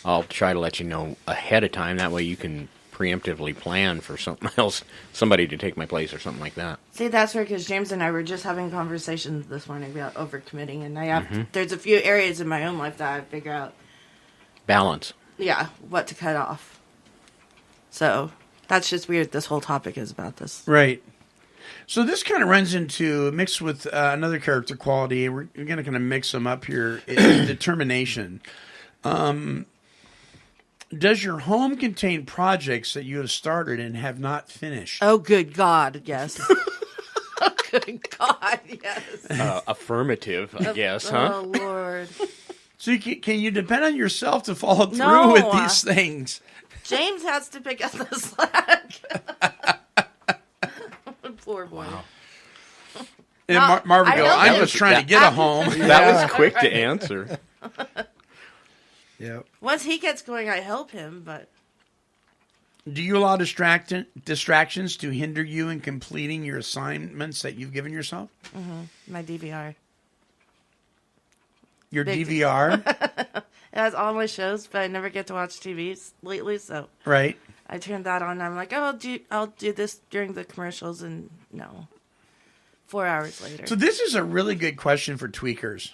I'll try to let you know ahead of time. That way you can preemptively plan for something else, somebody to take my place or something like that. See, that's where, because James and I were just having conversations this morning about overcommitting, and there's a few areas in my own life that I figure out. Balance. Yeah, what to cut off. So that's just weird. This whole topic is about this. Right. So this kind of runs into, mixed with another character quality, we're going to kind of mix them up here, is determination. Does your home contain projects that you have started and have not finished? Oh, good God, yes. Oh, good God, yes. Affirmative, I guess, huh? Oh, Lord. So can you depend on yourself to follow through with these things? James has to pick up the slack. Poor boy. Wow. And Marvin goes, I was trying to get a home. That was quick to answer. Yep. Once he gets going, I help him, but... Do you allow distractions to hinder you in completing your assignments that you've given yourself? Mm-hmm. My DVR. Your DVR? It has all my shows, but I never get to watch TV lately, so... Right. I turned that on, and I'm like, oh, I'll do this during the commercials, and no. 4 hours later. So this is a really good question for tweakers.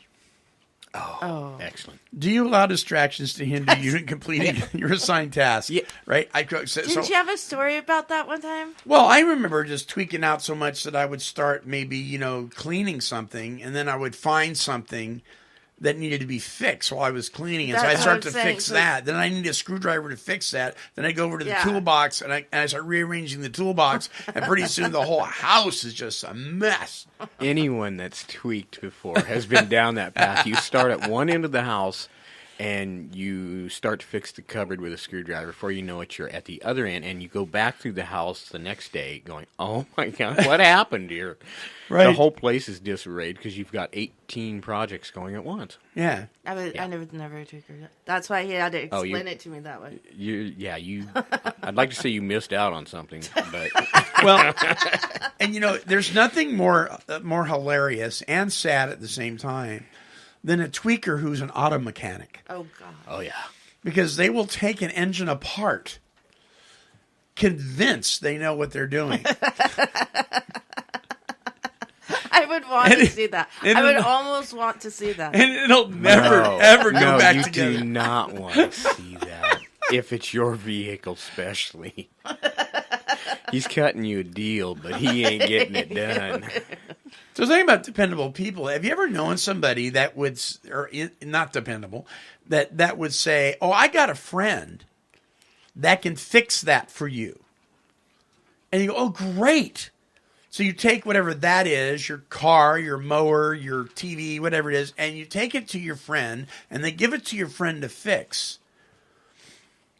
Oh, excellent. Do you allow distractions to hinder you in completing your assigned task? Yeah. Right? Didn't you have a story about that one time? Well, I remember just tweaking out so much that I would start maybe, cleaning something, and then I would find something that needed to be fixed while I was cleaning. And so I'd start to fix that. Then I need a screwdriver to fix that. Then I go over to the toolbox, and I start rearranging the toolbox, and pretty soon the whole house is just a mess. Anyone that's tweaked before has been down that path. You start at one end of the house, and you start to fix the cupboard with a screwdriver. Before you know it, you're at the other end, and you go back through the house the next day going, oh, my God, what happened here? Right. The whole place is disarrayed because you've got 18 projects going at once. Yeah. I never tweaker. That's why he had to explain it to me that way. I'd like to say you missed out on something, but... Well, and there's nothing more hilarious and sad at the same time than a tweaker who's an auto mechanic. Oh, God. Oh, yeah. Because they will take an engine apart, convinced they know what they're doing. I would want to see that. I would almost want to see that. And it'll never, ever go back together. You do not want to see that. If it's your vehicle, especially. He's cutting you a deal, but he ain't getting it done. So think about dependable people. Have you ever known somebody that would, or not dependable, that would say, oh, I got a friend that can fix that for you. And you go, oh, great. So you take whatever that is, your car, your mower, your TV, whatever it is, and you take it to your friend, and they give it to your friend to fix.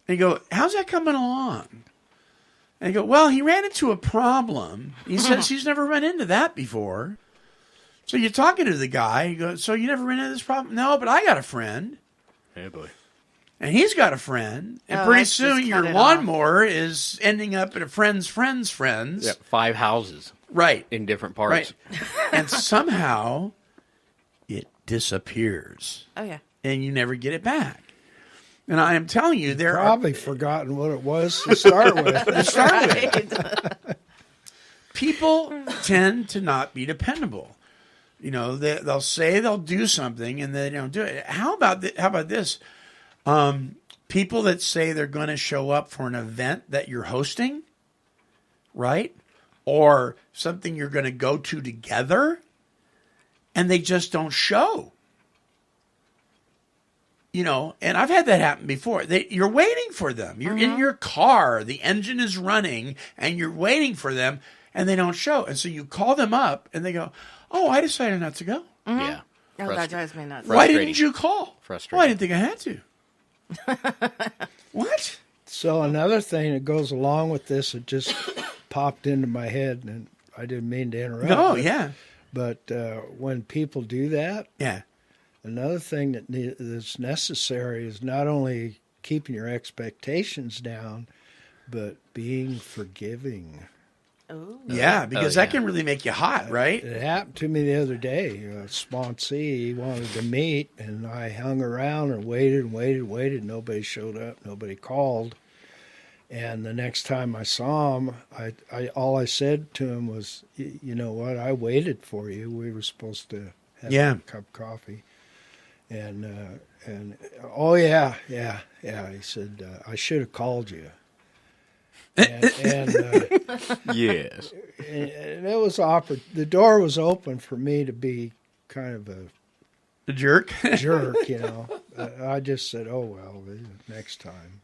And you go, how's that coming along? And you go, well, he ran into a problem. He says he's never run into that before. So you're talking to the guy. You go, so you never ran into this problem? No, but I got a friend. Hey, boy. And he's got a friend. And pretty soon your lawnmower is ending up at a friend's friend's friend's. Yeah, 5 houses. Right. In different parts. Right. And somehow it disappears. Oh, yeah. And you never get it back. And I am telling you, there probably forgotten what it was to start with. People tend to not be dependable. They'll say they'll do something and they don't do it. How about this? People that say they're going to show up for an event that you're hosting, right? Or something you're going to go to together, and they just don't show. And I've had that happen before. You're waiting for them. You're in your car. The engine is running, and you're waiting for them, and they don't show. And so you call them up, and they go, oh, I decided not to go. Mm-hmm. Yeah. Oh, that drives me nuts. Why didn't you call? Frustrating. Well, I didn't think I had to. What? So another thing that goes along with this, it just popped into my head, and I didn't mean to interrupt. No, yeah. But when people do that, yeah. Another thing that's necessary is not only keeping your expectations down, but being forgiving. Oh. Yeah, because that can really make you hot, right? It happened to me the other day. Sponsee wanted to meet, and I hung around and waited and waited and waited. Nobody showed up. Nobody called. And the next time I saw him, all I said to him was, "You know what? I waited for you. We were supposed to have a cup of coffee." And oh yeah. He said, "I should have called you." And yes. And it was the door was open for me to be kind of a jerk. I just said, "Oh well, next time."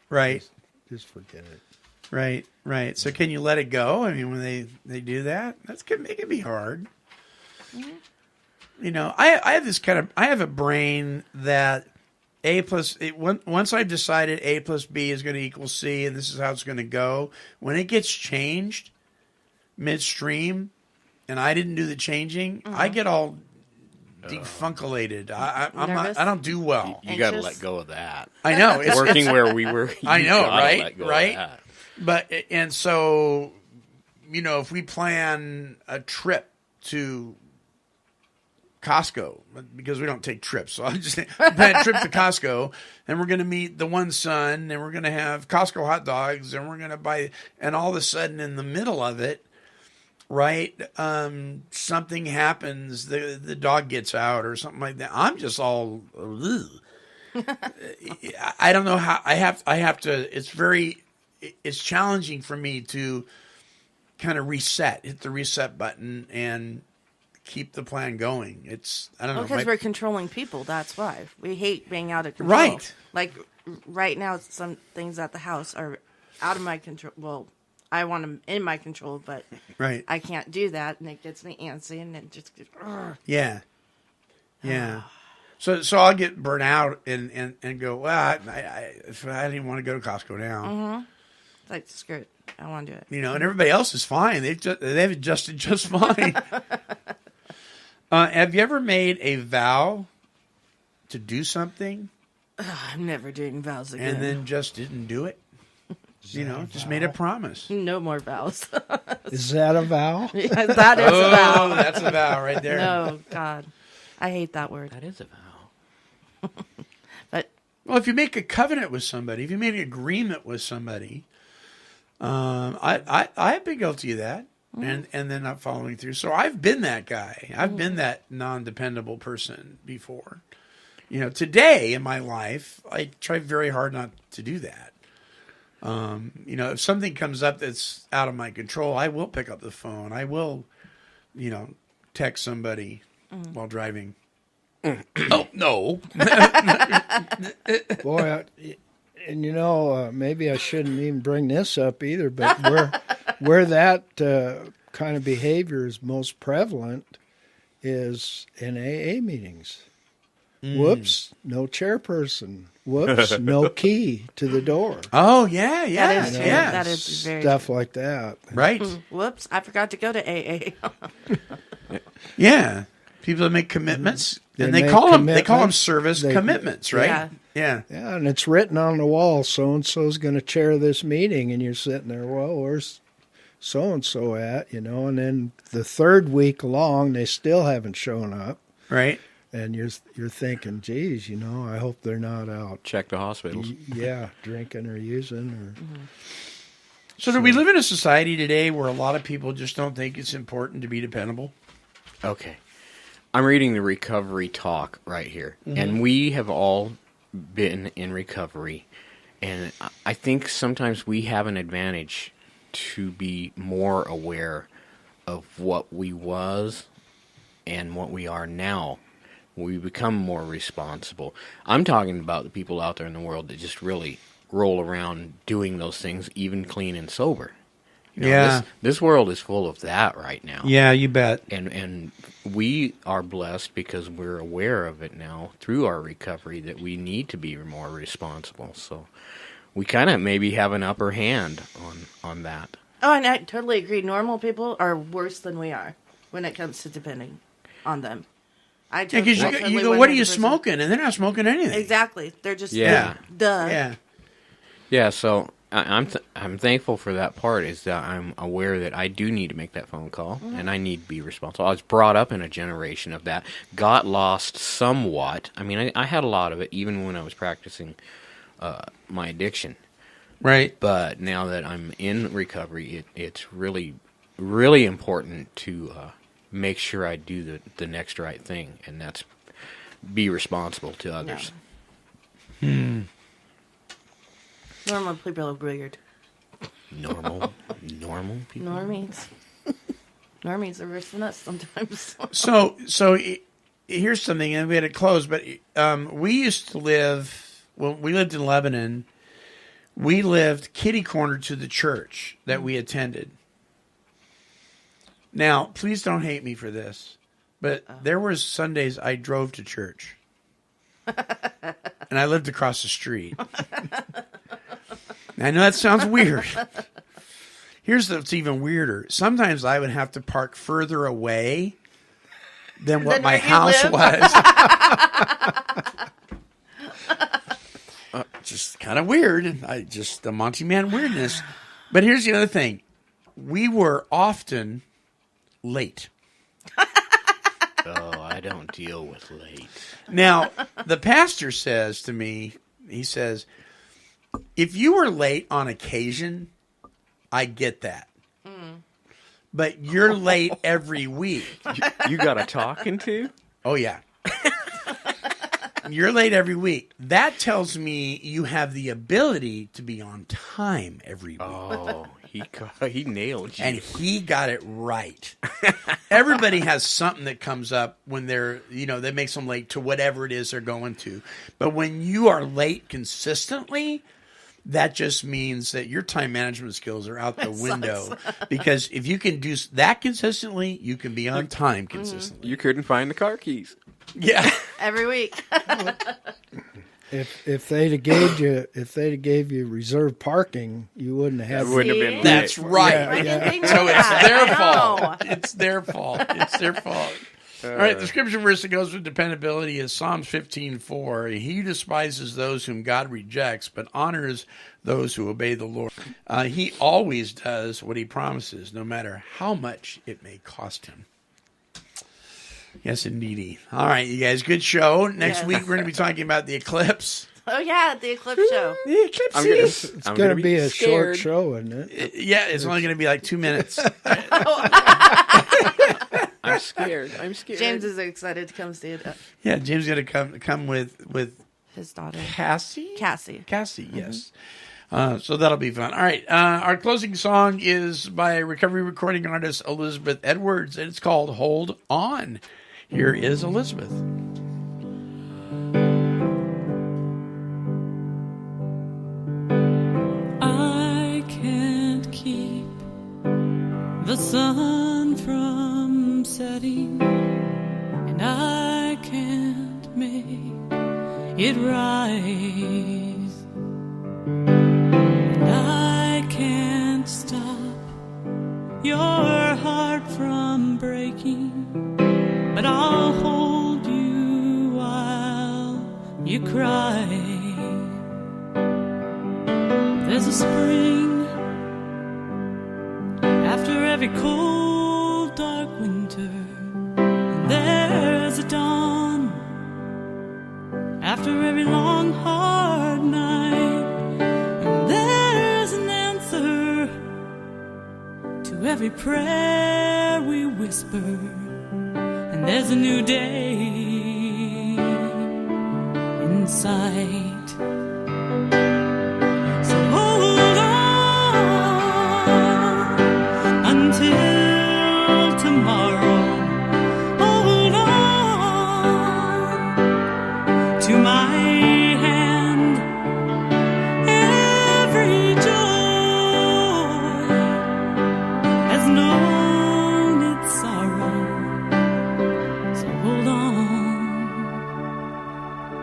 Right. Just forget it. Right. So can you let it go? I mean, when they do that, it can be hard. Mm-hmm. I have this I have a brain that once I've decided A plus B is going to equal C and this is how it's going to go, when it gets changed midstream and I didn't do the changing, I get all defunculated. I don't do well. You got to let go of that. I know. It's working where we were. I know, right? But, and so, if we plan a trip to Costco, because we don't take trips, so I'll just plan a trip to Costco, and we're going to meet the one son, and we're going to have Costco hot dogs, and we're going to buy, and all of a sudden in the middle of it, right, something happens, the dog gets out or something like that. I'm just all, I don't know how, I have to, it's challenging for me to kind of hit the reset button and keep the plan going. I don't know. Because we're controlling people, that's why. We hate being out of control. Right. Like, right now, some things at the house are out of my control. Well, I want them in my control, but I can't do that, and it gets me antsy, and it just gets... Yeah. So I'll get burnt out and go, well, I didn't even want to go to Costco now. Mm-hmm. Like, screw it. I don't want to do it. And everybody else is fine. They've adjusted just fine. Have you ever made a vow to do something? I'm never doing vows again. And then just didn't do it? Just made a promise. No more vows. Is that a vow? Yeah, that is a vow. That's a vow right there. No, God. I hate that word. That is a vow. But well, if you make a covenant with somebody, if you make an agreement with somebody, I've been guilty of that. And then not following through. So I've been that guy. I've been that non-dependable person before. Today in my life, I try very hard not to do that. If something comes up that's out of my control, I will pick up the phone. I will, text somebody while driving. Oh, no. Boy, and maybe I shouldn't even bring this up either, but where that kind of behavior is most prevalent is in AA meetings. Whoops, no chairperson. Whoops, no key to the door. Oh, yeah. That is very stuff like that. Right. Whoops, I forgot to go to AA. Yeah. People that make commitments, and they call them service commitments, right? Yeah. Yeah, and it's written on the wall, so-and-so's going to chair this meeting, and you're sitting there, well, where's so-and-so at, and then the third week along, they still haven't shown up. Right. And you're thinking, geez, I hope they're not out. Check the hospitals. Yeah, drinking or using. Or. Mm-hmm. So do we live in a society today where a lot of people just don't think it's important to be dependable? Okay. I'm reading the recovery talk right here. Mm-hmm. And we have all been in recovery. And I think sometimes we have an advantage to be more aware of what we was and what we are now. We become more responsible. I'm talking about the people out there in the world that just really roll around doing those things, even clean and sober. This world is full of that right now. Yeah, you bet. And we are blessed because we're aware of it now through our recovery that we need to be more responsible. So we kind of maybe have an upper hand on that. Oh, and I totally agree. Normal people are worse than we are when it comes to depending on them. Because you go, what are you smoking? And they're not smoking anything. Exactly. They're just duh. Yeah. So I'm thankful for that part. Is that I'm aware that I do need to make that phone call, and I need to be responsible. I was brought up in a generation of that. Got lost somewhat. I mean, I had a lot of it even when I was practicing my addiction. Right. But now that I'm in recovery, it's really, really important to make sure I do the next right thing, and that's be responsible to others. Yeah. Normal people are weird. Normal people? Normies are worse than us sometimes. So here's something, and we had to close, but we used to live, when we lived in Lebanon, we lived kitty corner to the church that we attended. Now, please don't hate me for this, but there were Sundays I drove to church. And I lived across the street. I know that sounds weird. Here's what's even weirder. Sometimes I would have to park further away than what my house was. Just kind of weird. The Monty Man weirdness. But here's the other thing. We were often late. Oh, I don't deal with late. Now, the pastor says to me, he says, if you were late on occasion, I get that. But you're late every week. You got a talking to? Oh, yeah. You're late every week. That tells me you have the ability to be on time every week. Oh, he nailed you. And he got it right. Everybody has something that comes up when that makes them late to whatever it is they're going to. But when you are late consistently, that just means that your time management skills are out the window. Because if you can do that consistently, you can be on time consistently. You couldn't find the car keys. Yeah. Every week. If they'd have gave you reserved parking, you wouldn't have. Wouldn't have been. That's right. Yeah. So it's their fault. It's their fault. It's their fault. All right, the scripture verse that goes with dependability is Psalms 15:4. He despises those whom God rejects, but honors those who obey the Lord. He always does what he promises, no matter how much it may cost him. Yes, indeedy. All right, you guys, good show. Next week, we're going to be talking about the eclipse. Oh, yeah, the eclipse show. The eclipse. It's going to be a short show, isn't it? Yeah, it's only going to be like 2 minutes. I'm scared. James is excited to come see it. Yeah, James is going to come with his daughter. Cassie, mm-hmm. Yes. So that'll be fun. All right, our closing song is by recovery recording artist Elizabeth Edwards, and it's called Hold On. Here is Elizabeth. I can't keep the sun from setting, and I can't make it rise, and I can't stop your heart from breaking, but I'll hold you while you cry. There's a spring after every cold, dark winter, and there's a dawn after every long, hard night, and there's an answer to every prayer we whisper, and there's a new day in sight. So hold on until tomorrow. Hold on to my hand. Every joy has known its sorrow. So hold on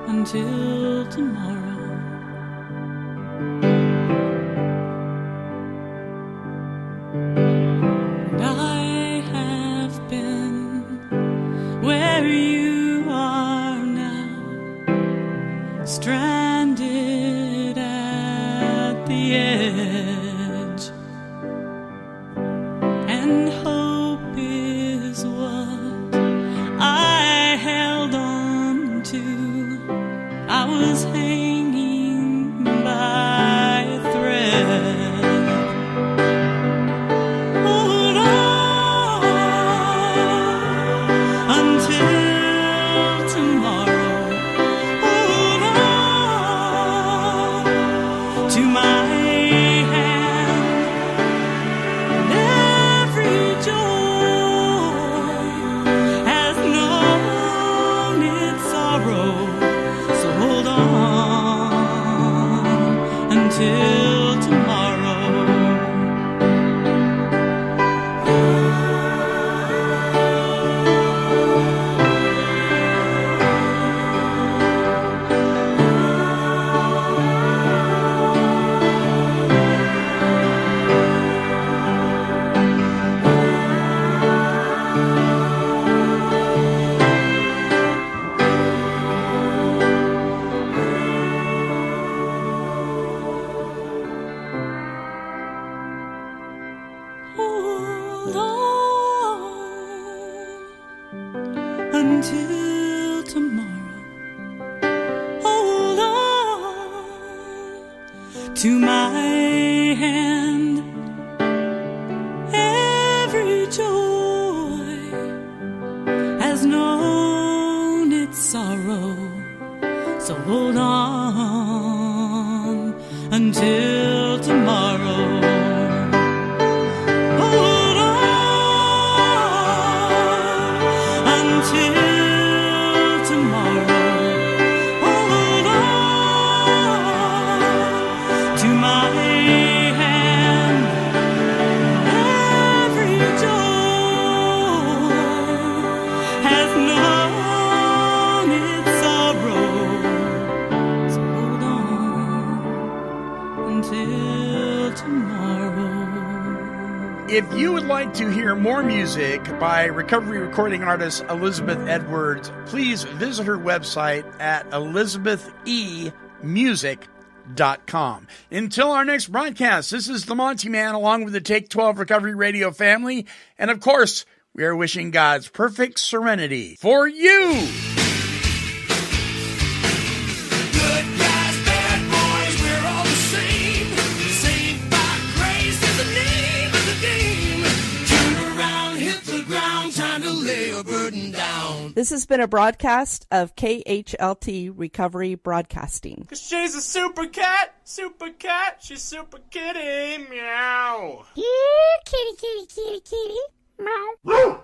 until tomorrow. edge, and hope is what I held on to. I was hanging by a thread. Hold on until tomorrow. Hold on to my hand, and every joy has known its sorrow. So hold on until tomorrow. Hold on until tomorrow. Hold on to my hand. Every joy has known its sorrow. So hold on until tomorrow. Hold on until tomorrow. Hold on to my hand. Every joy has known its sorrow. So hold on until tomorrow. If you would like to hear more music by recovery recording artist Elizabeth Edwards, please visit her website at elizabethmusic.com. Until our next broadcast, this is the Monty Man along with the Take 12 Recovery Radio family. And of course, we are wishing God's perfect serenity for you. Good guys, bad boys, we're all the same. Saved by grace is the name of the game. Turn around, hit the ground, time to lay a burden down. This has been a broadcast of KHLT Recovery Broadcasting. Cause she's a super cat, she's super kitty, meow. Here, kitty, kitty, kitty, kitty. Meow.